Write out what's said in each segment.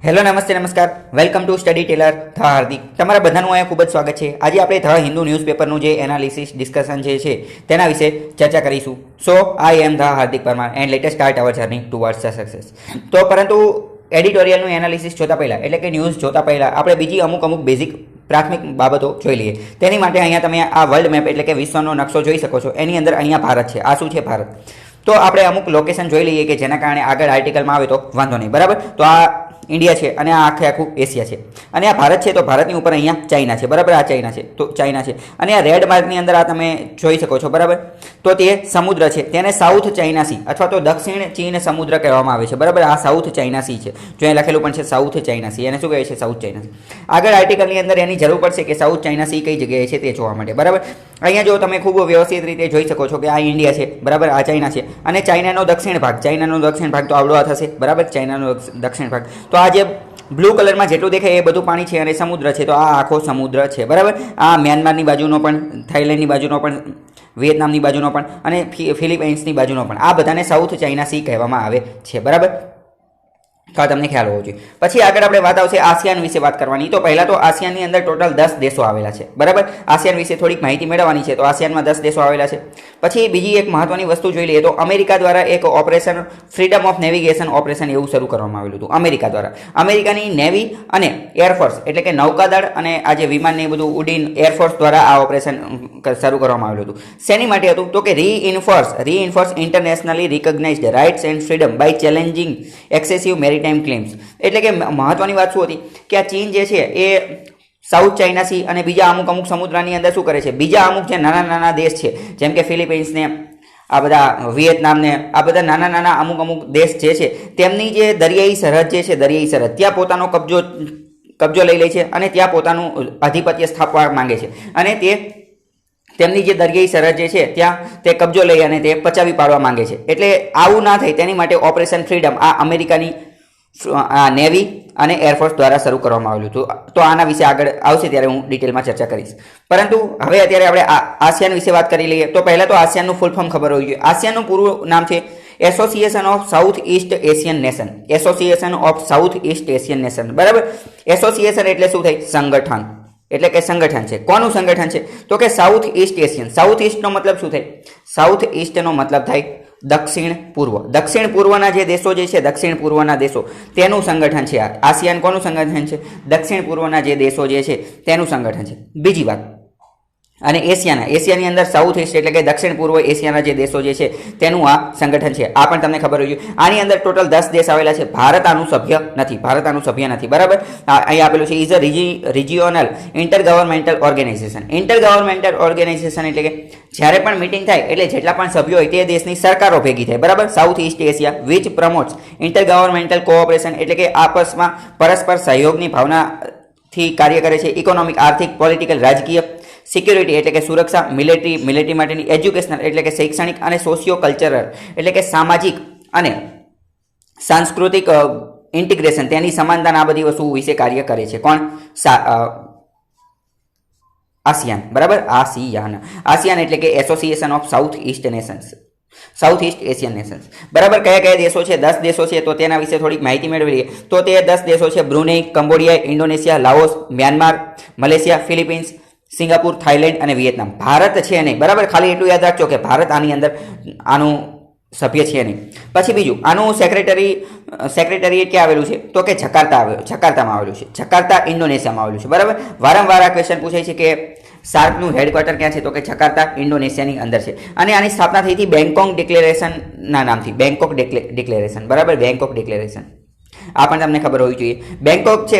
Hello નમસ્તે નમસ્કાર welcome to study teller the Hardik તમારા બધાનું અહીંયા ખૂબ જ સ્વાગત છે। આજે આપણે ધ હિન્દુ ન્યૂઝપેપરનું જે એનાલિસિસ ડિસ્કશન જે છે તેના વિશે ચર્ચા કરીશું। So I am the Hardik Parmar and latest start our journey towards the success. તો પરંતુ એડિટોરિયલનું એનાલિસિસ જોતા પહેલાં એટલે કે ન્યૂઝ જોતા પહેલાં આપણે બીજી અમુક બેઝિક પ્રાથમિક બાબતો જોઈ લઈએ। તેની માટે અહીંયા તમે આ વર્લ્ડ મેપ એટલે કે વિશ્વનો નકશો જોઈ શકો છો। એની અંદર અહીંયા ભારત છે। આ શું છે? ભારત। તો આપણે અમુક લોકેશન જોઈ લઈએ કે જેના કારણે આગળ આર્ટિકલમાં આવે તો વાંધો નહીં, બરાબર। તો આ ઇન્ડિયા છે અને આ આખું એશિયા છે અને આ ભારત છે, તો ભારતની ઉપર અહીંયા ચાઇના છે, બરાબર। આ ચાઇના છે, તો ચાઇના છે અને આ રેડ માર્કની અંદર આ તમે જોઈ શકો છો, બરાબર। તો તે સમુદ્ર છે, તેને સાઉથ ચાઇના સી અથવા તો દક્ષિણ ચીન સમુદ્ર કહેવામાં આવે છે, બરાબર। આ સાઉથ ચાઇના સી છે, જો અહીં લખેલું પણ છે સાઉથ ચાઇના સી, એને શું કહે છે? South China C. આગળ આર્ટિકલની અંદર એની જરૂર પડશે કે સાઉથ ચાઇના સી કઈ જગ્યાએ છે તે જોવા માટે, બરાબર। અહીંયા જો તમે ખૂબ વ્યવસ્થિત રીતે જોઈ શકો છો કે આ ઇન્ડિયા છે, બરાબર। આ ચાઇના છે અને ચાઇનાનો દક્ષિણ ભાગ તો આવડો આ થશે, બરાબર। ચાઇનાનો દક્ષિણ ભાગ, તો આ જે બ્લુ કલરમાં જેટલું દેખાય એ બધું પાણી છે અને સમુદ્ર છે, તો આ આખો સમુદ્ર છે, બરાબર। આ મ્યાનમારની બાજુનો પણ, થાઈલેન્ડની બાજુનો પણ, વિયેતનામની બાજુનો પણ અને ફિલિપાઇન્સની બાજુનો પણ, આ બધાને સાઉથ ચાઇના સી કહેવામાં આવે છે, બરાબર। તો તમને ખ્યાલ હોવો જોઈએ। પછી આગળ આપણે વાત આવશે આસિયાન વિશે વાત કરવાની। તો પહેલા તો આસિયાનની અંદર ટોટલ 10 દેશો આવેલા છે, બરાબર। આસિયાન વિશે થોડીક માહિતી મેળવવાની છે। તો આસિયાનમાં 10 દેશો આવેલા છે। પછી બીજી એક મહત્વની વસ્તુ જોઈ લઈએ તો અમેરિકા દ્વારા એક operation freedom of navigation operation એવું શરૂ કરવામાં આવેલું હતું અમેરિકા દ્વારા। અમેરિકાની નેવી અને એરફોર્સ એટલે કે નૌકાદળ અને આ જે વિમાનને બધું ઉડીન એરફોર્સ દ્વારા આ ઓપરેશન શરૂ કરવામાં આવેલું હતું। શેની માટે હતું? તો કે reinforce internationally recognised rights and freedom by challenging excessive maritime claims. એટલે કે મહત્વની વાત શું હતી કે આ ચીન જે છે એ સાઉથ ચાઇના સી અને બીજા અમુક સમુદ્રની અંદર શું કરે છે? બીજા અમુક જે નાના દેશ છે જેમ કે ફિલિપાઇન્સને, આ બધા વિયેતનામને, આ બધા નાના અમુક દેશ જે છે તેમની જે દરિયાઈ સરહદ જે છે, દરિયાઈ સરહદ ત્યાં પોતાનો કબજો લઈ લે છે અને ત્યાં પોતાનું આધિપત્ય સ્થાપવા માંગે છે અને તેમની જે દરિયાઈ સરહદ જે છે ત્યાં તે કબજો લઈ અને તે પચાવી પાડવા માંગે છે। એટલે આવું ના થાય તેની માટે ઓપરેશન ફ્રીડમ આ અમેરિકાની નેવી અને એરફોર્સ દ્વારા શરૂ કરવામાં આવેલું હતું। તો આના વિશે આગળ આવશે ત્યારે હું ડિટેલમાં ચર્ચા કરીશ, પરંતુ હવે અત્યારે આપણે આસિયાન વિશે વાત કરી લઈએ। તો પહેલાં તો આસિયાનનું ફૂલ ફોર્મ ખબર હોવી જોઈએ। આસિયાનનું પૂરું નામ છે association of south East Asian nation, association of south East Asian nation, બરાબર। એસોસિએશન એટલે શું થાય? સંગઠન, એટલે કે સંગઠન છે। કોનું સંગઠન છે? તો કે સાઉથ ઈસ્ટ એશિયન। સાઉથ ઈસ્ટનો મતલબ શું થાય? સાઉથ ઈસ્ટનો મતલબ થાય દક્ષિણ પૂર્વ। દક્ષિણ પૂર્વના જે દેશો જે છે, દક્ષિણ પૂર્વના દેશો તેનું સંગઠન છે આ આસિયાન। કોનું સંગઠન છે? દક્ષિણ પૂર્વના જે દેશો જે છે તેનું સંગઠન છે। બીજી વાત, અને એશિયાની અંદર સાઉથ ઈસ્ટ એટલે કે દક્ષિણ પૂર્વ એશિયાના જે દેશો જે છે તેનું આ સંગઠન છે। આ પણ તમને ખબર હોવી જોઈએ। આની અંદર ટોટલ 10 દેશ આવેલા છે। ભારત આનું સભ્ય નથી, બરાબર। અહીં આપેલું છે is a regional intergovernmental organisation. Intergovernmental organisation એટલે કે જ્યારે પણ મીટિંગ થાય એટલે જેટલા પણ સભ્યો હોય તે દેશની સરકારો ભેગી થાય, બરાબર। South East Asia which promotes intergovernmental cooperation એટલે કે આપસમાં પરસ્પર સહયોગની ભાવનાથી કાર્ય કરે છે। ઇકોનોમિક, આર્થિક, પોલિટિકલ, રાજકીય, સિક્યુરિટી એટલે કે સુરક્ષા, મિલિટરી માટેની, એજ્યુકેશનલ એટલે કે શૈક્ષણિક અને સોશિયો કલ્ચરલ એટલે કે સામાજિક અને સાંસ્કૃતિક ઇન્ટિગ્રેશન તેની સમાનતા, આ બધી વસ્તુઓ વિશે કાર્ય કરે છે। કોણ? આસિયાન, બરાબર। આસિયાન એટલે કે association of south East Nations, south East Asian Nations, બરાબર। કયા દેશો છે? 10 દેશો છે। તો તેના વિશે થોડીક માહિતી મેળવી લઈએ। તો તે 10 દેશો છે Brunei, Cambodia, Indonesia, Laos, Myanmar, Malaysia, Philippines, Singapore, Thailand અને વિયેતનામ। ભારત છે નહીં, બરાબર। ખાલી એટલું યાદ રાખજો કે ભારત આની અંદર આનું સભ્ય છે નહીં। પછી બીજું, આનું સેક્રેટરીએટ ક્યાં આવેલું છે? તો કે જકાર્તામાં આવેલું છે। જકાર્તા ઇન્ડોનેશિયામાં આવેલું છે, બરાબર। વારંવાર આ ક્વેશ્ચન પૂછાય છે કે સાર્કનું હેડક્વાર્ટર ક્યાં છે? તો કે જકાર્તા ઇન્ડોનેશિયાની અંદર છે અને આની સ્થાપના થઈ હતી બેંકોક ડિક્લેરેશનના નામથી, બેંકોક ડિક્લેરેશન, બરાબર। બેંકોક ડિક્લેરેશન આ પણ તમને ખબર હોવી જોઈએ।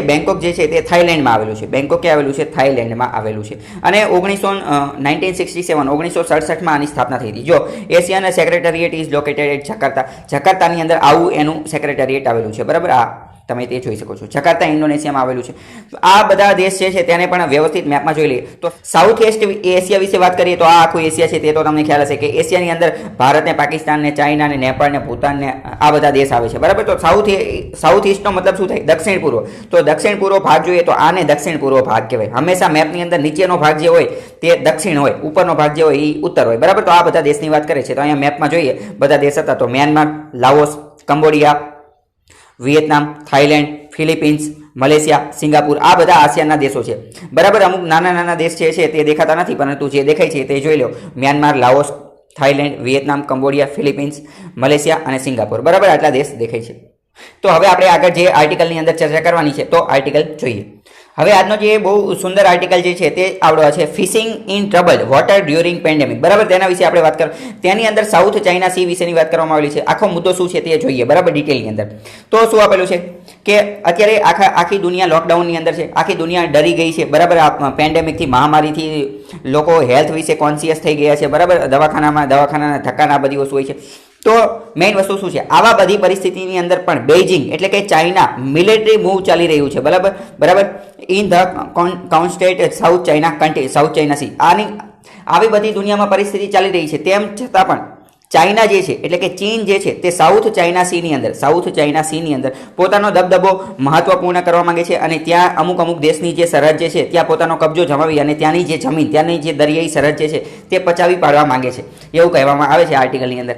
બેંકોક જે છે તે થાઈલેન્ડમાં આવેલું છે। બેંકોક ક્યાં આવેલું છે? થાઈલેન્ડમાં આવેલું છે અને 1967માં આની સ્થાપના થઈ હતી। જો ASEAN secretariat is located at Jakarta, જકાર્તાની અંદર આવું એનું સેક્રેટરીએટ આવેલું છે, બરાબર। આ તમે તે જોઈ શકો છો। જકાર્તા ઇન્ડોનેશિયામાં આવેલું છે। આ બધા દેશ જે છે તેને પણ વ્યવસ્થિત મેપમાં જોઈ લઈએ તો સાઉથ ઈસ્ટ એશિયા વિશે વાત કરીએ તો આ આખું એશિયા છે તે તો તમને ખ્યાલ હશે કે એશિયાની અંદર ભારતને, પાકિસ્તાનને, ચાઇનાને, નેપાળને, ભૂતાનને આ બધા દેશ આવે છે, બરાબર। તો સાઉથ ઈસ્ટનો મતલબ શું થાય? દક્ષિણ પૂર્વ। તો દક્ષિણ પૂર્વ ભાગ જોઈએ તો આને દક્ષિણ પૂર્વ ભાગ કહેવાય। હંમેશા મેપની અંદર નીચેનો ભાગ જે હોય તે દક્ષિણ હોય, ઉપરનો ભાગ જે હોય એ ઉત્તર હોય, બરાબર। તો આ બધા દેશની વાત કરે છે। તો અહીંયા મેપમાં જોઈએ બધા દેશ હતા તો Myanmar, Laos, Cambodia, Vietnam, Thailand, Philippines, Malaysia, Singapore આ બધા આસિયાનના દેશો છે બરાબર. અમુક નાના નાના દેશ છે તે દેખાતા નથી, પરંતુ જે દેખાય છે તે જોઈ લો. Myanmar, Laos, Thailand, Vietnam, Cambodia, Philippines, Malaysia અને સિંગાપુર બરાબર આટલા દેશ દેખાય છે. તો હવે આપણે આગળ જે આર્ટિકલની અંદર ચર્ચા કરવાની છે તો આર્ટિકલ જોઈએ. હવે આજનો જે બહુ સુંદર આર્ટિકલ જે છે તે આવડો છે, fishing in trouble water during pandemic બરાબર. તેના વિશે આપણે વાત કર, તેની અંદર સાઉથ ચાઇના સી વિશેની વાત કરવામાં આવેલી છે. આખો મુદ્દો શું છે તે જોઈએ બરાબર ડિટેલની અંદર. તો શું આપેલું છે કે અત્યારે આખી દુનિયા લોકડાઉનની અંદર છે, આખી દુનિયા ડરી ગઈ છે બરાબર. આ પેન્ડેમિકથી, મહામારીથી લોકો હેલ્થ વિશે કોન્શિયસ થઈ ગયા છે બરાબર. દવાખાનાના ધક્કાના બધી વસ્તુ હોય છે. તો મેઇન વસ્તુ શું છે, આવા બધી પરિસ્થિતિની અંદર પણ બેઇજિંગ એટલે કે ચાઇના મિલિટરી મૂવ ચાલી રહ્યું છે બરાબર in the constant south China country, south China C. આવી બધી દુનિયામાં પરિસ્થિતિ ચાલી રહી છે, તેમ છતાં પણ ચાઇના જે છે એટલે કે ચીન જે છે તે સાઉથ ચાઇના સીની અંદર પોતાનો દબદબો મહત્વપૂર્ણ કરવા માંગે છે અને ત્યાં અમુક દેશની જે સરહદ જે છે ત્યાં પોતાનો કબજો જમાવી અને ત્યાંની જે જમીન, ત્યાંની જે દરિયાઈ સરહદ જે છે તે પચાવી પાડવા માંગે છે એવું કહેવામાં આવે છે આર્ટિકલની અંદર.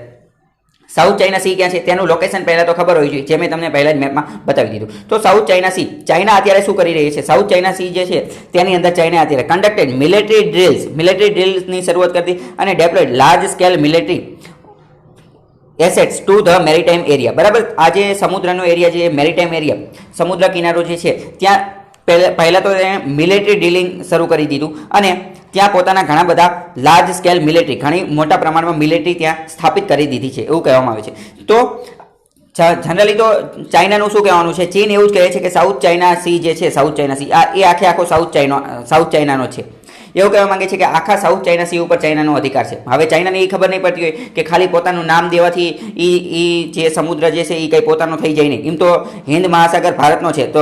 સાઉથ ચાઇના સી ક્યાં છે તેનું લોકેશન પહેલાં તો ખબર હોવી જોઈએ, જે મેં તમને પહેલાં જ મેપમાં બતાવી દીધું. તો સાઉથ ચાઇના સી, ચાઇના અત્યારે શું કરી રહી છે, સાઉથ ચાઇના સી જે છે તેની અંદર ચાઇના અત્યારે કન્ડક્ટેડ મિલિટરી ડ્રિલ્સની શરૂઆત કરતી અને deployed large scale military assets to the maritime area બરાબર. આ જે સમુદ્રનો એરિયા, જે મેરીટાઈમ એરિયા, સમુદ્ર કિનારો જે છે ત્યાં પહેલાં તો એને મિલિટરી ડ્રિલિંગ શરૂ કરી દીધું અને ત્યાં પોતાના ઘણા બધા લાર્જ સ્કેલ મિલિટરી, ઘણી મોટા પ્રમાણમાં મિલિટરી ત્યાં સ્થાપિત કરી દીધી છે એવું કહેવામાં આવે છે. તો જનરલી તો ચાઇનાનું શું કહેવાનું છે, ચીન એવું જ કહે છે કે સાઉથ ચાઇના સી જે છે, સાઉથ ચાઇના સી એ આખો સાઉથ ચાઇનાનો છે એવું કહેવા માંગે છે કે આખા સાઉથ ચાઇના સી ઉપર ચાઇનાનો અધિકાર છે. હવે ચાઇનાને એ ખબર નહીં પડતી હોય કે ખાલી પોતાનું નામ દેવાથી એ જે સમુદ્ર જે છે એ કંઈ પોતાનો થઈ જાય નહીં. એમ તો હિન્દ મહાસાગર ભારતનો છે તો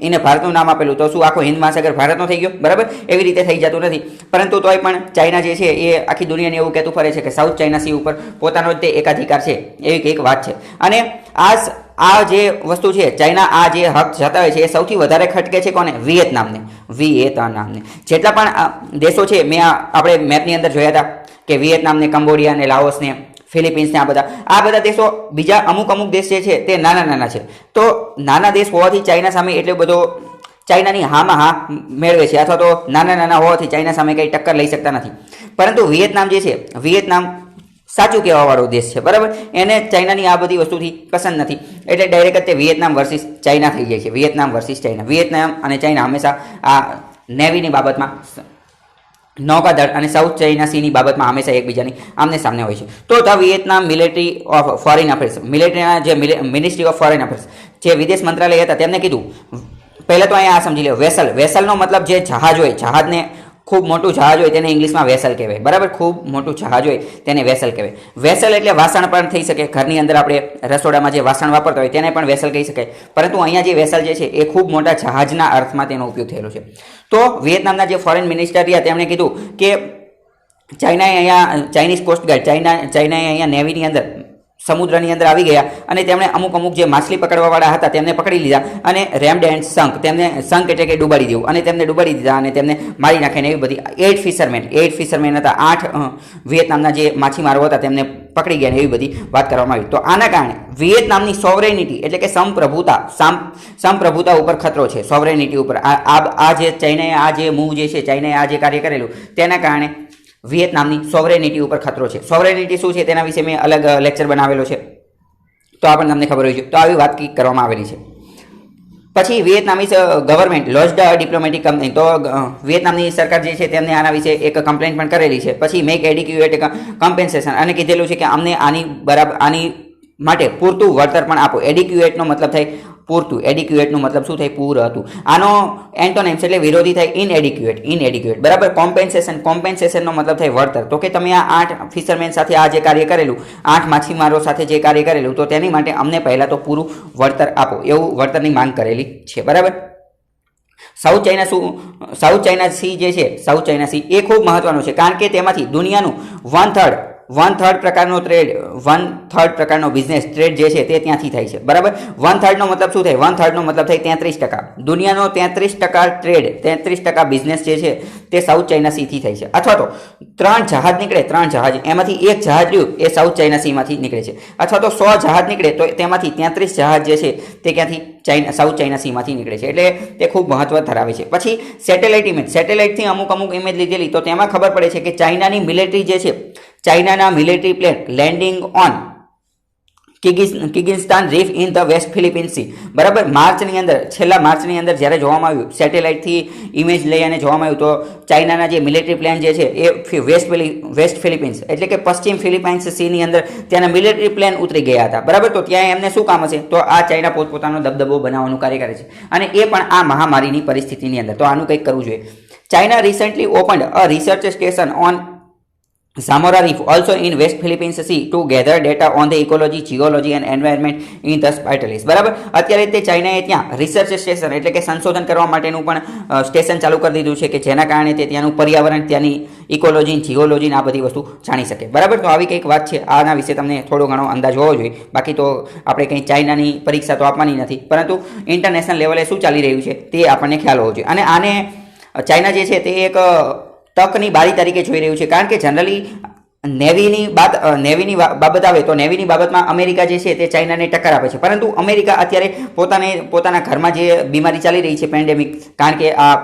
એને ભારતનું નામ આપેલું, તો શું આખો હિન્દ મહાસાગર ભારતનો થઈ ગયો બરાબર? એવી રીતે થઈ જતું નથી. પરંતુ તોય પણ ચાઇના જે છે એ આખી દુનિયાને એવું કહેતું ફરે છે કે સાઉથ ચાઇના સી ઉપર પોતાનો જ તે એકાધિકાર છે, એવી એક વાત છે. અને આ જે વસ્તુ છે, ચાઇના આ જે હક જતાવે છે એ સૌથી વધારે ખટકે છે કોને? વિયેતનામને. જેટલા પણ દેશો છે મેં આપણે મેપની અંદર જોયા હતા કે વિયેતનામને, કંબોડિયાને, લાઓસને, ફિલિપિન્સને, આ બધા દેશો, બીજા અમુક દેશ જે છે તે નાના છે. તો નાના દેશ હોવાથી ચાઇના સામે એટલો બધો ચાઇનાની હામાં હા મેળવે છે, અથવા તો નાના હોવાથી ચાઇના સામે કંઈ ટક્કર લઈ શકતા નથી. પરંતુ વિયેતનામ જે છે, વિયેતનામ સાચું કહેવાવાળો દેશ છે બરાબર. એને ચાઇનાની આ બધી વસ્તુથી પસંદ નથી, એટલે ડાયરેક્ટ જ તે વિયેતનામ વર્સિસ ચાઇના થઈ જાય છે. વિયેતનામ અને ચાઇના હંમેશા આ નેવીની બાબતમાં, નૌકાદળ અને સાઉથ ચાઇના સીની બાબતમાં હંમેશા એકબીજાની આમને સામને હોય છે. તો the Vietnam military of foreign affairs, મિલિટરીના જે મિનિસ્ટ્રી ઓફ ફોરેન અફેર્સ, જે વિદેશ મંત્રાલય હતા તેમને કીધું, પહેલાં તો અહીંયા આ સમજી લો, વેસલનો મતલબ જે જહાજ હોય, જહાજને ખૂબ મોટું જહાજ હોય તેને ઇંગ્લિશમાં વેસલ કહેવાય બરાબર. ખૂબ મોટું જહાજ હોય તેને વેસલ કહેવાય. વેસલ એટલે વાસણ પણ થઈ શકે, ઘરની અંદર આપણે રસોડામાં જે વાસણ વાપરતા હોય તેને પણ વેસલ કહી શકાય. પરંતુ અહીંયા જે વેસલ જે છે એ ખૂબ મોટા જહાજના અર્થમાં તેનો ઉપયોગ થયેલો છે. તો વિયેતનામના જે ફોરેન મિનિસ્ટર રહ્યા તેમણે કીધું કે ચાઇનાએ અહીંયા, ચાઇનીઝ કોસ્ટગાર્ડ, ચાઇનાએ અહીંયા નેવીની અંદર, સમુદ્રની અંદર આવી ગયા અને તેમણે અમુક જે માછલી પકડવાવાળા હતા તેમને પકડી લીધા અને રેમ્ડ એન્ડ સંક, તેમને સંક એટલે કે ડૂબાડી દેવું, અને તેમને ડૂબાડી દીધા અને તેમને મારી નાખીને એવી બધી 8 ફિશરમેન હતા, 8 વિયેતનામના જે માછીમારો હતા તેમને પકડી ગયા, એવી બધી વાત કરવામાં આવી. તો આના કારણે વિયેતનામની સોવરેનિટી એટલે કે સંપ્રભુતા ઉપર ખતરો છે, સોવરેનિટી ઉપર. આ જે ચાઇનાએ આ જે મૂવ જે છે, ચાઇનાએ આ જે કાર્ય કરેલું તેના કારણે વિયેતનામની સોવરેનિટી ઉપર ખતરો છે. સોવરેનિટી શું છે તેના વિશે મેં અલગ લેક્ચર બનાવેલો છે, તો આ પણ તમને ખબર હોય છે. તો આવી વાત કરવામાં આવેલી છે. પછી વિયેતનામીઝ ગવર્મેન્ટ લોન્ચ્ડ અ ડિપ્લોમેટિક કંપની, તો વિયેતનામની સરકાર જે છે તેમને આના વિશે એક કમ્પ્લેન્ટ પણ કરેલી છે. પછી મેક એડિક્યુએટ કમ્પેન્સેશન, અને કીધેલું છે કે અમને આની માટે પૂરતું વળતર પણ આપો. એડિક્યુએટનો મતલબ થાય પૂરતું, એડિક્યુએટનું મતલબ શું થાય? પૂર હતું. આનો એન્ટોનિમ્સ એટલે વિરોધી થાય ઇનએડિક્યુએટ બરાબર. કોમ્પેન્સેશનનો મતલબ થાય વળતર. તો કે તમે આ 8 ફિશરમેન સાથે આ જે કાર્ય કરેલું, 8 માછીમારો સાથે જે કાર્ય કરેલું, તો તેની માટે અમને પહેલાં તો પૂરું વળતર આપો, એવું વળતરની માંગ કરેલી છે બરાબર. સાઉથ ચાઇના સી જે છે, સાઉથ ચાઇના સી એ ખૂબ મહત્વનું છે, કારણ કે તેમાંથી દુનિયાનું 1/3 1/3 પ્રકારનો ટ્રેડ 1/3 પ્રકારનો બિઝનેસ ટ્રેડ જે છે તે ત્યાંથી થાય છે, બરાબર. 1/3નો મતલબ શું થાય? 1/3નો મતલબ થાય 33%. દુનિયાનો 33% ટ્રેડ, 33% બિઝનેસ જે છે તે સાઉથ ચાઇના સીથી થાય છે. અથવા તો 3 જહાજ નીકળે, 3 જહાજ, એમાંથી એક જહાજ રહ્યું એ સાઉથ ચાઇના સીમાંથી નીકળે છે. અથવા તો 100 જહાજ નીકળે તો તેમાંથી 33 જહાજ જે છે તે ક્યાંથી? સાઉથ ચાઇના સીમાંથી નીકળે છે. એટલે તે ખૂબ મહત્વ ધરાવે છે. પછી સેટેલાઇટ ઇમેજ, સેટેલાઇટથી અમુક ઇમેજ લીધેલી તો તેમાં ખબર પડે છે કે ચાઇનાની મિલિટરી જે છે, ચાઇનાના military plane landing on Kyrgyzstan reef in the west Philippines sea, બરાબર. છેલ્લા માર્ચની અંદર જ્યારે જોવામાં આવ્યું, સેટેલાઇટથી ઇમેજ લઈ અને જોવામાં આવ્યું તો ચાઇનાના જે મિલિટરી પ્લેન જે છે એ વેસ્ટ ફિલિપિન્સ એટલે કે પશ્ચિમ ફિલિપાઇન્સ સીની અંદર ત્યાંના મિલિટરી પ્લેન ઉતરી ગયા હતા, બરાબર. તો ત્યાં એમને શું કામ હશે? તો આ ચાઇના પોતપોતાનો દબદબો બનાવવાનું કાર્ય કરે છે, અને એ પણ આ મહામારીની પરિસ્થિતિની અંદર. તો આનું કંઈક કરવું જોઈએ. China recently opened a research station on Zamora Reef, also in West Philippines Sea, to gather data on the ecology, geology and environment in the Spratleys, બરાબર. અત્યારે તે ચાઇનાએ ત્યાં રિસર્ચ સ્ટેશન એટલે કે સંશોધન કરવા માટેનું પણ સ્ટેશન ચાલુ કરી દીધું છે કે જેના કારણે તે ત્યાંનું પર્યાવરણ, ત્યાંની ઇકોલોજી, જીઓલોજી આ બધી વસ્તુ જાણી શકે, બરાબર. તો આવી કંઈક વાત છે, આના વિશે તમને થોડો ઘણો અંદાજ હોવો જોઈએ. બાકી તો આપણે કંઈ ચાઇનાની પરીક્ષા તો આપવાની નથી, પરંતુ ઇન્ટરનેશનલ લેવલે શું ચાલી રહ્યું છે તે આપણને ખ્યાલ હોવો જોઈએ. અને આને ચાઇના જે છે તે એક તકની બારી તરીકે જોઈ રહ્યું છે, કારણ કે જનરલી નેવીની બાબત આવે તો નેવીની બાબતમાં અમેરિકા જે છે તે ચાઇનાને ટક્કર આપે છે. પરંતુ અમેરિકા અત્યારે પોતાના ઘરમાં જે બીમારી ચાલી રહી છે, પેન્ડેમિક, કારણ કે આ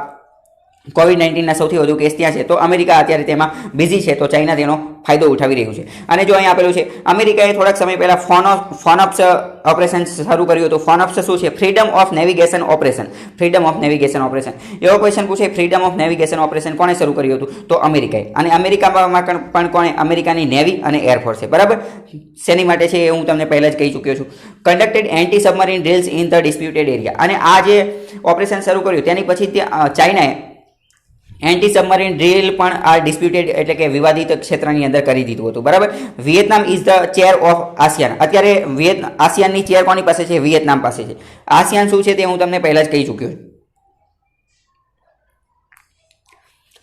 COVID-19ના સૌથી વધુ કેસ ત્યાં છે, તો અમેરિકા અત્યારે તેમાં બિઝી છે, તો ચાઇના તેનો ફાયદો ઉઠાવી રહ્યું છે. અને જો અહીં આપેલું છે, અમેરિકાએ થોડાક સમય પહેલા ફોનઅપ્સ ઓપરેશન શરૂ કર્યું હતું. ફોનઅપ્સ શું છે? Freedom of navigation operation. Freedom of navigation operation, એવો ક્વેશ્ચન પૂછે, ફ્રીડમ ઓફ નેવિગેશન ઓપરેશન કોણે શરૂ કર્યું હતું? તો અમેરિકાએ. અને અમેરિકામાં પણ કોણે? અમેરિકાની નેવી અને એરફોર્સે, બરાબર. શેની માટે છે એ હું તમને પહેલાં જ કહી ચૂક્યો છું. Conducted anti submarine drills in the disputed area. અને આ જે ઓપરેશન શરૂ કર્યું તેની પછી ચાઇનાએ એન્ટી સબમરીન ડ્રીલ પણ આ ડિસ્પ્યુટેડ એટલે કે વિવાદિત ક્ષેત્રની અંદર કરી દીધું હતું, બરાબર. Vietnam is the chair of ASEAN. અત્યારે આસિયાનની ચેર કોની પાસે છે? વિયેતનામ પાસે છે. આસિયાન શું છે તે હું તમને પહેલાં જ કહી ચૂક્યો છું.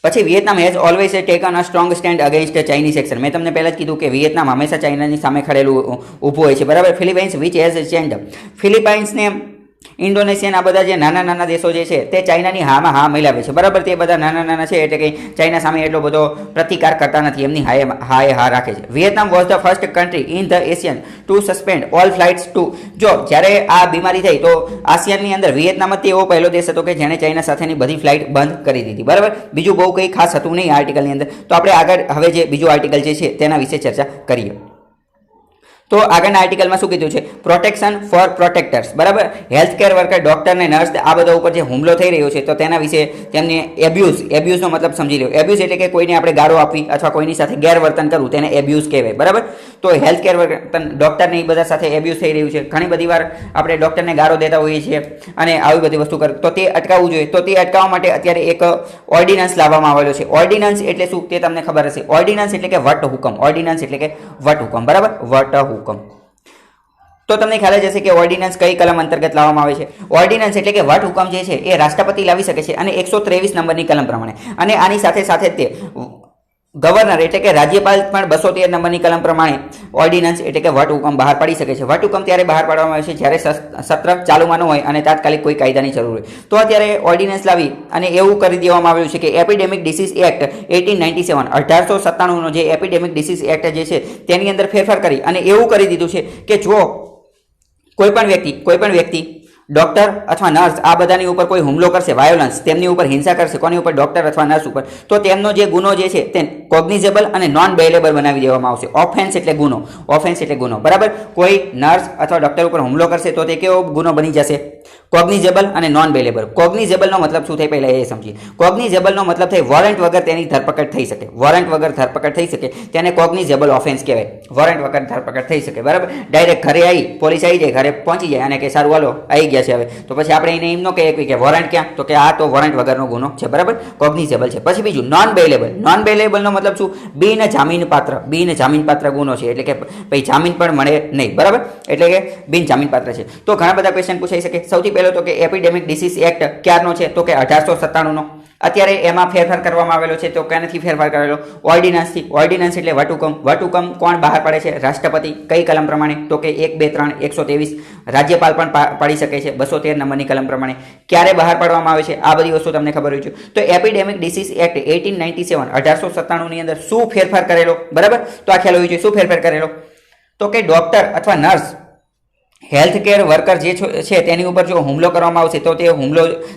પછી Vietnam has always taken a strong stand against Chinese action. મેં તમને પહેલાં જ કીધું કે વિયેતનામ હંમેશા ચાઇનાની સામે ખડેલું ઊભું હોય છે, બરાબર. Philippines which has change. ફિલિપાઇન્સને, ઇન્ડોનેશિયન, આ બધા જે નાના દેશો જે છે તે ચાઇનાની હામાં હા મિલાવે છે, બરાબર. તે બધા નાના છે એટલે કે ચાઇના સામે એટલો બધો પ્રતિકાર કરતા નથી, એમની હા રાખે છે. Vietnam was the first country in the Asian to suspend all flights to. જો જ્યારે આ બીમારી થઈ તો આસિયાનની અંદર વિયેતનામ જ એવો પહેલો દેશ હતો કે જેણે ચાઇના સાથેની બધી ફ્લાઇટ બંધ કરી દીધી, બરાબર. બીજું બહુ કંઈ ખાસ હતું નહીં આર્ટિકલની અંદર. તો આપણે આગળ હવે જે બીજું આર્ટિકલ જે છે તેના વિશે ચર્ચા કરીએ. તો આગળના આર્ટિકલમાં શું કીધું છે? પ્રોટેક્શન ફોર પ્રોટેક્ટર્સ, બરાબર. હેલ્થ કેર વર્કર, ડોક્ટર ને નર્સ, આ બધા ઉપર જે હુમલો થઈ રહ્યો છે તો તેના વિશે તેમને એબ્યુઝનો મતલબ સમજી લો. એબ્યુઝ એટલે કે કોઈને આપણે ગાળો આપવી અથવા કોઈની સાથે ગેરવર્તન કરવું, તેને એબ્યુઝ કહેવાય, બરાબર. તો હેલ્થ કેર વર્કર, ડોક્ટરને એ બધા સાથે એબ્યુઝ થઈ રહ્યું છે. ઘણી બધી વાર આપણે ડોક્ટરને ગાળો દેતા હોઈએ છીએ અને આવી બધી વસ્તુ કર, તો તે અટકાવવું જોઈએ. તો તે અટકાવવા માટે અત્યારે એક ઓર્ડિનન્સ લાવવામાં આવેલો છે. ઓર્ડિનન્સ એટલે શું તે તમને ખબર હશે. ઓર્ડિનન્સ એટલે કે વટ હુકમ. ઓર્ડિનન્સ એટલે કે વટ હુકમ, બરાબર. વટ હુકમ. તો તમને ખ્યાલ જ હશે કે ઓર્ડિનન્સ કઈ કલમ અંતર્ગત લાવવામાં આવે છે. ઓર્ડિનન્સ એટલે કે વટ હુકમ જે છે એ રાષ્ટ્રપતિ લાવી શકે છે, અને 123 નંબરની કલમ પ્રમાણે. અને આની સાથે તે ગવર્નર એટલે કે રાજ્યપાલ પણ 213 નંબરની કલમ પ્રમાણે ઓર્ડિનન્સ એટલે કે વટ હુકમ બહાર પાડી શકે છે. વટ હુકમ ત્યારે બહાર પાડવામાં આવે છે જ્યારે સત્ર ચાલુમાં ન હોય અને તાત્કાલિક કોઈ કાયદાની જરૂર હોય. તો અત્યારે ઓર્ડિનન્સ લાવી અને એવું કરી દેવામાં આવ્યું છે કે એપિડેમિક ડિસીઝ એક્ટ 1897 1897નો જે એપિડેમિક ડિસીઝ એક્ટ જે છે તેની અંદર ફેરફાર કરી અને એવું કરી દીધું છે કે જો કોઈ પણ વ્યક્તિ ડોક્ટર અથવા નર્સ આ બધાની ઉપર કોઈ હુમલો કરશે, વાયોલન્સ, તેમની ઉપર હિંસા કરશે, કોની ઉપર? ડોક્ટર અથવા નર્સ ઉપર, તો તેમનો જે ગુનો જે છે તે કોગ્નિઝેબલ અને નોન બેલેબલ બનાવી દેવામાં આવશે. ઓફેન્સ એટલે ગુનો, બરાબર. કોઈ નર્સ અથવા ડોક્ટર ઉપર હુમલો કરશે તો તે કેવો ગુનો બની જશે? કોગ્નિઝેબલ અને નોન બેલેબલ. કોગ્નિઝેબલનો મતલબ શું થાય પહેલા એ સમજીએ. કોગ્નિઝેબલનો મતલબ થાય વોરંટ વગર તેની ધરપકડ થઈ શકે. વોરંટ વગર ધરપકડ થઈ શકે તેને કોગ્નિઝેબલ ઓફેન્સ કહેવાય. વોરંટ વગર ધરપકડ થઈ શકે, બરાબર. ડાયરેક્ટ ઘરે આવી, પોલીસ આવી જાય, ઘરે પહોંચી જાય અને કે સારું હાલો આવી ગયા ગયા છે હવે, તો પછી આપણે એને એમ ન કહીએ કે વોરંટ ક્યાં, તો કે આ તો વોરંટ વગરનો ગુનો છે, બરાબર, કોગ્નિઝેબલ છે. પછી બીજું નોન બેલેબલ. નોન બેલેબલનો મતલબ શું? બિન જામીનપાત્ર ગુનો છે, એટલે કે ભાઈ જામીન પણ મળે નહીં, બરાબર, એટલે કે બિન જામીનપાત્ર છે. તો ઘણા બધા ક્વેશ્ચન પૂછાઈ શકે. સૌથી પહેલો તો કે એપિડેમિક ડિસીઝ એક્ટ ક્યારનો છે, તો કે 1897નો. અત્યારે એમાં ફેરફાર કરવામાં આવેલો છે, તો ક્યાંથી ફેરફાર કરેલો? ઓર્ડિનન્સથી. ઓર્ડિનન્સ એટલે વટહુકમ કોણ બહાર પાડે છે? રાષ્ટ્રપતિ. કઈ કલમ પ્રમાણે? તો કે 1, 2, 3, 123. રાજ્યપાલ પણ પાડી શકે છે 213 નંબરની કલમ પ્રમાણે. ક્યારે બહાર પાડવામાં આવે છે? આ બધી વસ્તુ તમને ખબર હોય છે. તો એપિડેમિક ડિસીઝ એક્ટ 1897 1897 ની અંદર શું ફેરફાર કરેલો, બરાબર, તો આ ખ્યાલ હોવી જોઈએ. શું ફેરફાર કરેલો? તો કે ડોક્ટર અથવા નર્સ, હેલ્થ કેર વર્કર જે છે તેની ઉપર જો હુમલો કરવામાં આવશે તો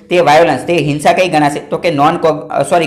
તે વાયોલન્સ, તે હિંસા કઈ ગણાશે? તો કે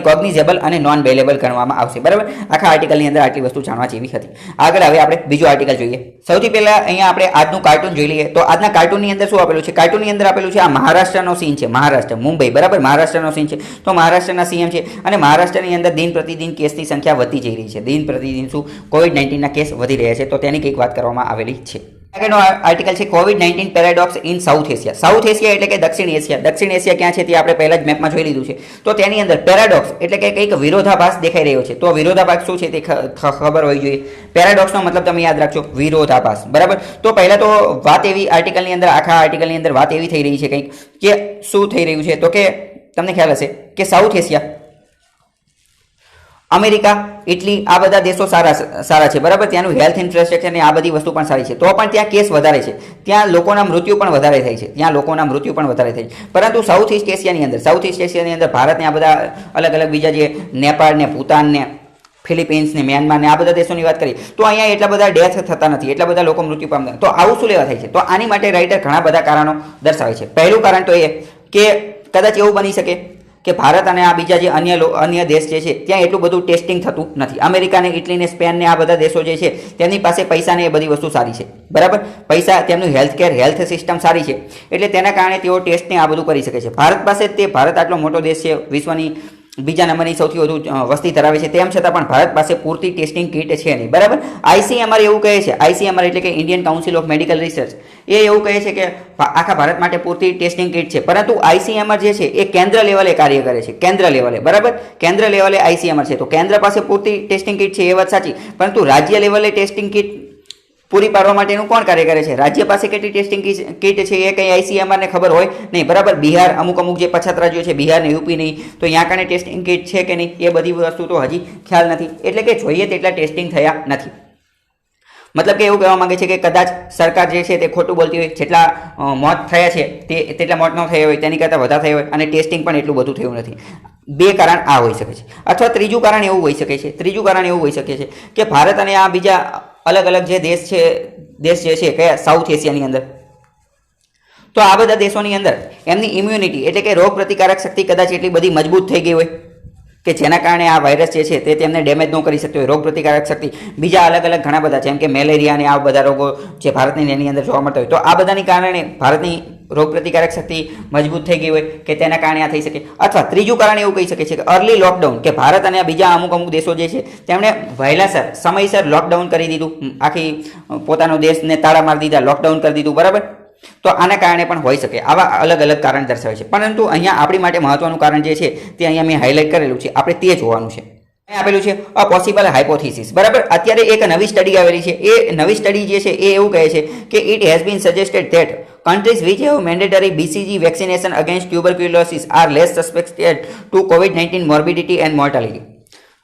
કોગ્નિઝેબલ અને નોન બેલેબલ ગણવામાં આવશે, બરાબર. આખા આર્ટિકલની અંદર આટલી વસ્તુ જાણવા જેવી હતી. આગળ હવે આપણે બીજો આર્ટિકલ જોઈએ. સૌથી પહેલા અહીંયા આપણે આજનું કાર્ટૂન જોઈ લઈએ. તો આજના કાર્ટૂનની અંદર શું આપેલું છે? કાર્ટૂનની અંદર આપેલું છે આ મહારાષ્ટ્રનો સીન છે. મહારાષ્ટ્ર, મુંબઈ, બરાબર, મહારાષ્ટ્રનો સીન છે. તો મહારાષ્ટ્રના સીએમ છે અને મહારાષ્ટ્રની અંદર દિન પ્રતિદિન કેસની સંખ્યા વધતી જઈ રહી છે. દિન પ્રતિદિન શું COVID-19ના કેસ વધી રહ્યા છે, તો તેની કંઈક વાત કરવામાં આવેલી છે. આગળનો આર્ટિકલ છે COVID-19 paradox in south Asia. South Asia એટલે કે દક્ષિણ એશિયા. દક્ષિણ એશિયા ક્યાં છે તે આપણે પહેલા જ મેપમાં જોઈ લીધું છે. તો તેની અંદર પેરાડોક્સ એટલે કે કંઈક વિરોધાભાસ દેખાઈ રહ્યો છે. તો વિરોધાભાસ શું છે તે ખબર હોવી જોઈએ. પેરાડોક્સનો મતલબ તમે યાદ રાખજો, વિરોધાભાસ, બરાબર. તો પહેલા તો વાત એવી આર્ટિકલની અંદર, આખા આર્ટિકલની અંદર વાત એવી થઈ રહી છે કંઈક કે શું થઈ રહ્યું છે, તો કે તમને ખ્યાલ હશે કે સાઉથ એશિયા, અમેરિકા, ઇટલી, આ બધા દેશો સારા છે, બરાબર. ત્યાંનું હેલ્થ ઇન્ફ્રાસ્ટ્રક્ચર ને આ બધી વસ્તુ પણ સારી છે. તો પણ ત્યાં કેસ વધારે છે, ત્યાં લોકોના મૃત્યુ પણ વધારે થાય છે. પરંતુ સાઉથ ઇસ્ટ એશિયાની અંદર ભારતને આ બધા અલગ અલગ બીજા જે નેપાળ ને, ભૂતાન ને, ફિલિપિન્સ ને, મ્યાનમાર ને આ બધા દેશોની વાત કરીએ તો અહીંયા એટલા બધા ડેથ થતા નથી, એટલા બધા લોકો મૃત્યુ પામતા. તો આવું શું લેવા થાય છે? તો આની માટે રાઇટર ઘણા બધા કારણો દર્શાવે છે. પહેલું કારણ તો એ કે કદાચ એવું બની શકે કે ભારત અને આ બીજા જે અન્ય દેશ જે છે ત્યાં એટલું બધું ટેસ્ટિંગ થતું નથી. અમેરિકા ને, ઇટલી ને, સ્પેન ને આ બધા દેશો જે છે તેમની પાસે પૈસા ને એ બધી વસ્તુ સારી છે, બરાબર. પૈસા, તેમનું હેલ્થ સિસ્ટમ સારી છે, એટલે તેના કારણે તેઓ ટેસ્ટને આ બધું કરી શકે છે. ભારત આટલો મોટો દેશ છે, વિશ્વની બીજા નંબરની સૌથી વધુ વસ્તી ધરાવે છે, તેમ છતાં પણ ભારત પાસે પૂરતી ટેસ્ટિંગ કિટ છે નહીં, બરાબર. ICMR એવું કહે છે, ICMR એટલે કે Indian council of medical research, એ એવું કહે છે કે આખા ભારત માટે પૂરતી ટેસ્ટિંગ કિટ છે. પરંતુ ICMR જે છે એ કેન્દ્ર લેવલે કાર્ય કરે છે, કેન્દ્ર લેવલે, બરાબર. કેન્દ્ર લેવલે ICMR છે, તો કેન્દ્ર પાસે પૂરતી ટેસ્ટિંગ કિટ છે એ વાત સાચી, પરંતુ રાજ્ય લેવલે ટેસ્ટિંગ કિટ પૂરી પાડવા માટેનું કોણ કાર્ય કરે છે? રાજ્ય પાસે કેટલી ટેસ્ટિંગ કિટ છે એ કંઈ ICMR ને ખબર હોય નહીં, બરાબર. બિહાર, અમુક જે પછાત રાજ્યો છે, બિહાર ને યુપી નહીં, તો ત્યાં કને ટેસ્ટિંગ કિટ છે કે નહીં એ બધી વસ્તુ તો હજી ખ્યાલ નથી. એટલે કે જોઈએ તેટલા ટેસ્ટિંગ થયા નથી. મતલબ કે એવું કહેવા માંગે છે કે કદાચ સરકાર જે છે તે ખોટું બોલતી હોય, જેટલા મોત થયા છે તેટલા મોત ન થયા હોય તેની કરતાં વધારે થયા હોય, અને ટેસ્ટિંગ પણ એટલું બધું થયું નથી. બે કારણ આ હોઈ શકે છે. અથવા ત્રીજું કારણ એવું હોઈ શકે છે કે ભારત અને આ બીજા અલગ અલગ જે દેશ જે છે કયા સાઉથ એશિયાની અંદર, તો આ બધા દેશોની અંદર એમની ઇમ્યુનિટી એટલે કે રોગ પ્રતિકારક શક્તિ કદાચ એટલી બધી મજબૂત થઈ ગઈ હોય કે જેના કારણે આ વાયરસ જે છે તે તેમને ડેમેજ ન કરી શકતો હોય. રોગ પ્રતિકારક શક્તિ બીજા અલગ અલગ ઘણા બધા, જેમ કે મેલેરિયા અને આ બધા રોગો જે ભારતની એની અંદર જોવા મળતા હોય, તો આ બધાની કારણે ભારતની રોગ પ્રતિકારક શક્તિ મજબૂત થઈ ગઈ હોય કે તેના કારણે આ થઈ શકે. અથવા ત્રીજું કારણ એવું કહી શકે છે કે અર્લી લોકડાઉન, કે ભારત અને બીજા અમુક દેશો જે છે તેમણે વહેલાસર સમયસર લોકડાઉન કરી દીધું, આખી પોતાનો દેશને તાળા મારી દીધા, લોકડાઉન કરી દીધું, બરાબર. તો આના કારણે પણ હોઈ શકે. આવા અલગ અલગ કારણ દર્શાવે છે. પરંતુ અહીંયા આપણી માટે મહત્વનું કારણ જે છે તે અહીંયા મેં હાઇલાઇટ કરેલું છે, આપણે તે જોવાનું છે. આપેલું છે અ પોસિબલ હાઇપોથિસિસ, બરાબર. અત્યારે એક નવી સ્ટડી આવેલી છે, એ નવી સ્ટડી જે છે એ એવું કહે છે કે it has been suggested that countries which have mandatory BCG vaccination against tuberculosis are less suspected to COVID-19 morbidity and mortality.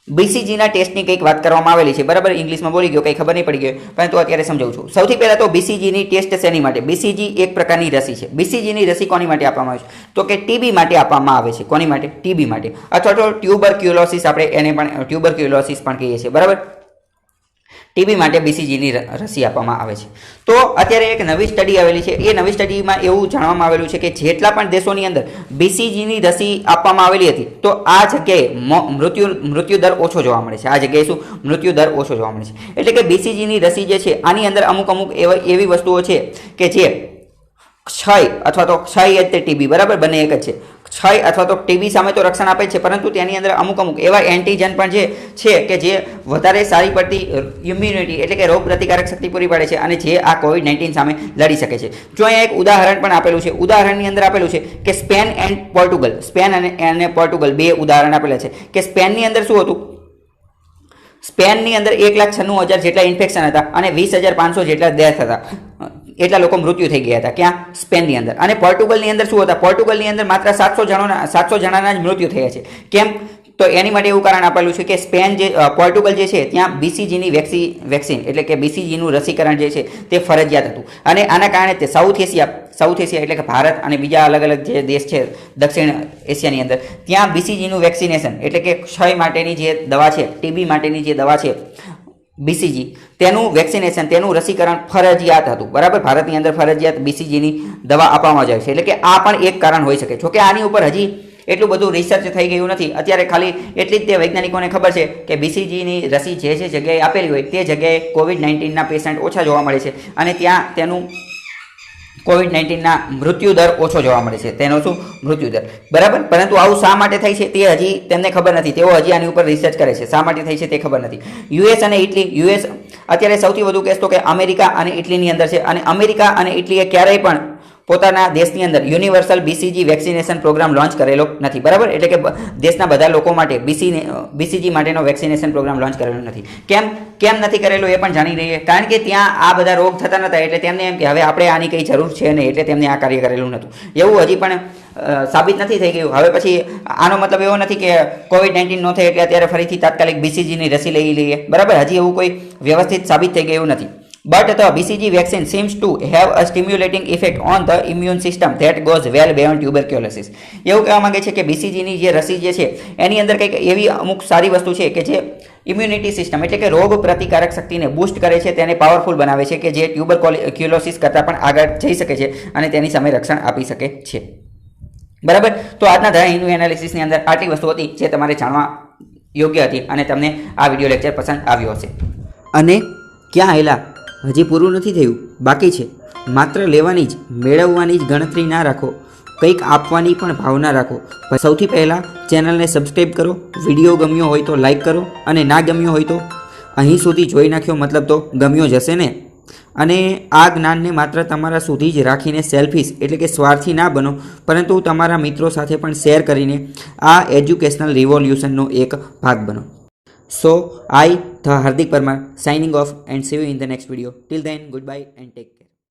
BCGના ટેસ્ટની કંઈક વાત કરવામાં આવેલી છે, બરાબર. ઇંગ્લિશમાં બોલી ગયો, કંઈ ખબર નહીં પડી ગઈ, પરંતુ અત્યારે સમજાવું છું. સૌથી પહેલાં તો BCGની ટેસ્ટ શેની માટે? BCG એક પ્રકારની રસી છે. BCGની રસી કોની માટે આપવામાં આવે છે? તો કે TB માટે આપવામાં આવે છે. કોની માટે? TB માટે. અથવા તો ટ્યુબરક્યુલોસિસ, આપણે એને પણ ટ્યુબરક્યુલોસિસ પણ કહીએ છીએ, બરાબર. TB માટે BCGની રસી આપવામાં આવે છે. તો અત્યારે એક નવી સ્ટડી આવેલી છે, એ નવી સ્ટડીમાં એવું જાણવામાં આવેલું છે કે જેટલા પણ દેશોની અંદર BCGની રસી આપવામાં આવેલી હતી, તો આ જગ્યાએ મૃત્યુ દર ઓછો જોવા મળે છે. આ જગ્યાએ શું? મૃત્યુ દર ઓછો જોવા મળે છે. એટલે કે BCGની રસી જે છે આની અંદર અમુક એવી વસ્તુઓ છે કે જે ક્ષય અથવા તો ક્ષય જ તે TB, બરાબર, બંને એક જ છે. ક્ષય અથવા તો ટીબી સામે તો રક્ષણ આપે છે, પરંતુ તેની અંદર અમુક એવા એન્ટીજન પણ છે કે જે વધારે સારી પડતી ઇમ્યુનિટી એટલે કે રોગ પ્રતિકારક શક્તિ પૂરી પાડે છે અને જે આ કોવિડ-19 સામે લડી શકે છે. જો અહીંયા એક ઉદાહરણ પણ આપેલું છે. ઉદાહરણની અંદર આપેલું છે કે સ્પેન એન્ડ પોર્ટુગલ, સ્પેન અને પોર્ટુગલ બે ઉદાહરણ આપેલા છે કે સ્પેનની અંદર શું હતું, સ્પેનની અંદર 1,96,000 જેટલા ઇન્ફેક્શન હતા અને 20,500 જેટલા ડેથ હતા, એટલા લોકો મૃત્યુ થઈ ગયા હતા. ક્યાં? સ્પેનની અંદર. અને પોર્ટુગલની અંદર શું હતા, પોર્ટુગલની અંદર માત્ર 700 જણાના જ મૃત્યુ થયા છે. કેમ? તો એની માટે એવું કારણ આપેલું છે કે પોર્ટુગલ જે છે ત્યાં BCGની વેક્સિન એટલે કે BCGનું રસીકરણ જે છે તે ફરજિયાત હતું અને આના કારણે તે સાઉથ એશિયા એટલે કે ભારત અને બીજા અલગ અલગ જે દેશ છે દક્ષિણ એશિયાની અંદર ત્યાં BCGનું વેક્સિનેશન એટલે કે ક્ષય માટેની જે દવા છે, ટીબી માટેની જે દવા છે BCG, તેનું વેક્સિનેશન, તેનું રસીકરણ ફરજિયાત હતું. બરાબર, ભારતની અંદર ફરજિયાત BCGની દવા આપવામાં જ આવે છે. એટલે કે આ પણ એક કારણ હોઈ શકે. જોકે આની ઉપર હજી એટલું બધું રિસર્ચ થઈ ગયું નથી. અત્યારે ખાલી એટલી જ તે વૈજ્ઞાનિકોને ખબર છે કે BCGની રસી જે જગ્યાએ આપેલી હોય તે જગ્યાએ કોવિડ-19ના પેશન્ટ ઓછા જોવા મળે છે અને ત્યાં તેનું કોવિડ-19ના મૃત્યુ દર ઓછો જોવા મળે છે, તેનો શું મૃત્યુ દર. બરાબર, પરંતુ આવું શા માટે થાય છે તે હજી તેમને ખબર નથી. તેઓ હજી આની ઉપર રિસર્ચ કરે છે. શા માટે થાય છે તે ખબર નથી. US અને ઇટલી, US અત્યારે સૌથી વધુ કેસ તો કે અમેરિકા અને ઇટલીની અંદર છે અને અમેરિકા અને ઇટલીએ ક્યારેય પણ પોતાના દેશની અંદર universal BCG vaccination programme launch કરેલો નથી. બરાબર, એટલે કે દેશના બધા લોકો માટે BCG માટેનો વેક્સિનેશન પ્રોગ્રામ લોન્ચ કરેલો નથી. કેમ નથી કરેલો એ પણ જાણી રહીએ. કારણ કે ત્યાં આ બધા રોગ થતા નહોતા એટલે તેમને એમ કે હવે આપણે આની કંઈ જરૂર છે નહીં, એટલે તેમને આ કાર્ય કરેલું નહોતું. એવું હજી પણ સાબિત નથી થઈ ગયું. હવે પછી આનો મતલબ એવો નથી કે કોવિડ-19 ન થાય એટલે અત્યારે ફરીથી તાત્કાલિક BCGની રસી લઈ લઈએ. બરાબર, હજી એવું કોઈ વ્યવસ્થિત સાબિત થઈ ગયું નથી. But the BCG vaccine seems to have a stimulating effect on the immune system that goes well beyond tuberculosis. એવું કહેવા માંગે છે કે BCGની જે રસી જે છે એની અંદર કંઈક એવી અમુક સારી વસ્તુ છે કે જે ઇમ્યુનિટી સિસ્ટમ એટલે કે રોગ પ્રતિકારક શક્તિને બૂસ્ટ કરે છે, તેને પાવરફુલ બનાવે છે કે જે ટ્યુબરક્યુલોસિસ કરતાં પણ આગળ જઈ શકે છે અને તેની સામે રક્ષણ આપી શકે છે. બરાબર, તો આજના ધ હિન્દુ એનાલિસિસની અંદર આટલી વસ્તુ હતી જે તમારે જાણવા યોગ્ય હતી અને તમને આ વિડીયો લેક્ચર પસંદ આવ્યો હશે. અને ક્યાં હેલા હજી પૂરું નથી થયું, બાકી છે. માત્ર લેવાની જ, મેળવવાની જ ગણતરી ના રાખો, કંઈક આપવાની પણ ભાવના રાખો. સૌથી પહેલાં ચેનલને સબસ્ક્રાઈબ કરો, વિડીયો ગમ્યો હોય તો લાઈક કરો અને ના ગમ્યો હોય તો અહીં સુધી જોઈ નાખ્યો મતલબ તો ગમ્યો જ હશે ને. અને આ જ્ઞાનને માત્ર તમારા સુધી જ રાખીને સેલ્ફિશ એટલે કે સ્વાર્થી ના બનો, પરંતુ તમારા મિત્રો સાથે પણ શેર કરીને આ એજ્યુકેશનલ રિવોલ્યુશનનો એક ભાગ બનો. So, I, the Hardik Parmar, signing off and see you in the next video. Till then, goodbye and take care.